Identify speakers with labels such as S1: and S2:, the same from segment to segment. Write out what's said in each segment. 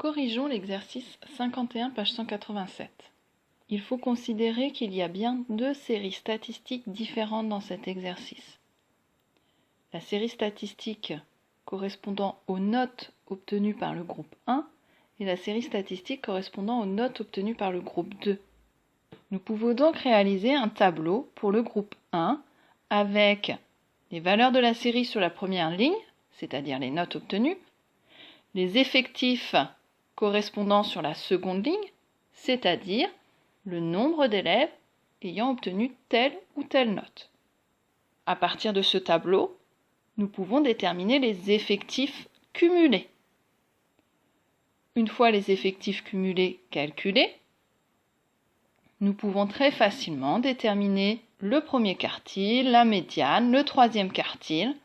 S1: Corrigeons l'exercice 51, page 187. Il faut considérer qu'il y a bien deux séries statistiques différentes dans cet exercice. La série statistique correspondant aux notes obtenues par le groupe 1 et la série statistique correspondant aux notes obtenues par le groupe 2. Nous pouvons donc réaliser un tableau pour le groupe 1 avec les valeurs de la série sur la première ligne, c'est-à-dire les notes obtenues, les effectifs correspondant sur la seconde ligne, c'est-à-dire le nombre d'élèves ayant obtenu telle ou telle note. À partir de ce tableau, nous pouvons déterminer les effectifs cumulés. Une fois les effectifs cumulés calculés, nous pouvons très facilement déterminer le premier quartile, la médiane, le troisième quartile,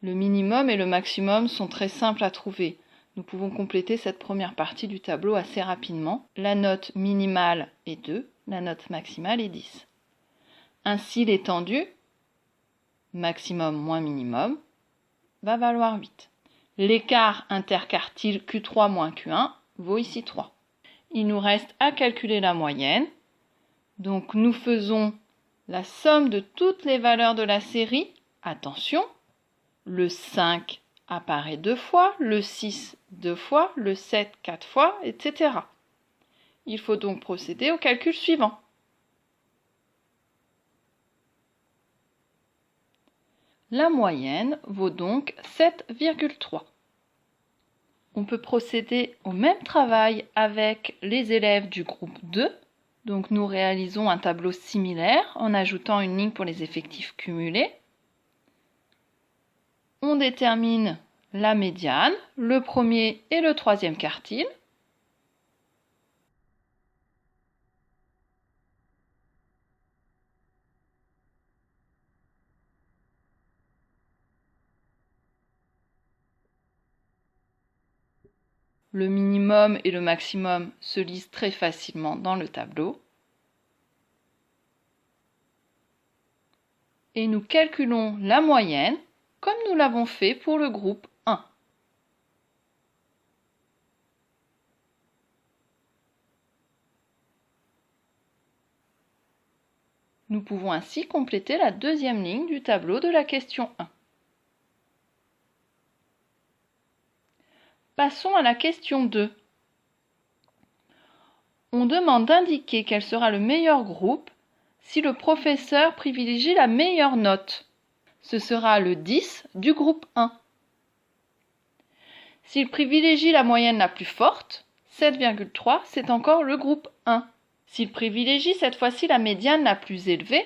S1: le minimum et le maximum sont très simples à trouver. Nous pouvons compléter cette première partie du tableau assez rapidement. La note minimale est 2, la note maximale est 10. Ainsi, l'étendue, maximum moins minimum, va valoir 8. L'écart interquartile Q3 moins Q1 vaut ici 3. Il nous reste à calculer la moyenne. Donc nous faisons la somme de toutes les valeurs de la série. Attention, le 5 apparaît 2 fois, le 6 2 fois, le 7 4 fois, etc. Il faut donc procéder au calcul suivant. La moyenne vaut donc 7,3. On peut procéder au même travail avec les élèves du groupe 2. Donc nous réalisons un tableau similaire en ajoutant une ligne pour les effectifs cumulés. On détermine la médiane, le premier et le troisième quartile. Le minimum et le maximum se lisent très facilement dans le tableau. Et nous calculons la moyenne comme nous l'avons fait pour le groupe 1. Nous pouvons ainsi compléter la deuxième ligne du tableau de la question 1. Passons à la question 2. On demande d'indiquer quel sera le meilleur groupe si le professeur privilégie la meilleure note. Ce sera le 10 du groupe 1. S'il privilégie la moyenne la plus forte, 7,3, c'est encore le groupe 1. S'il privilégie cette fois-ci la médiane la plus élevée,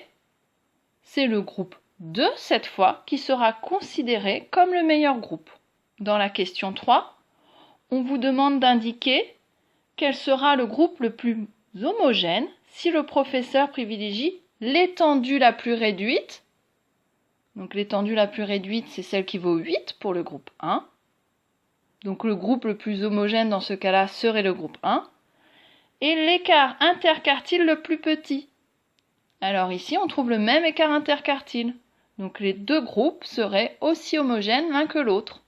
S1: c'est le groupe 2 cette fois qui sera considéré comme le meilleur groupe. Dans la question 3, on vous demande d'indiquer quel sera le groupe le plus homogène si le professeur privilégie l'étendue la plus réduite. Donc l'étendue la plus réduite, c'est celle qui vaut 8 pour le groupe 1. Donc le groupe le plus homogène dans ce cas-là serait le groupe 1. Et l'écart interquartile le plus petit. Alors ici, on trouve le même écart interquartile. Donc les deux groupes seraient aussi homogènes l'un que l'autre.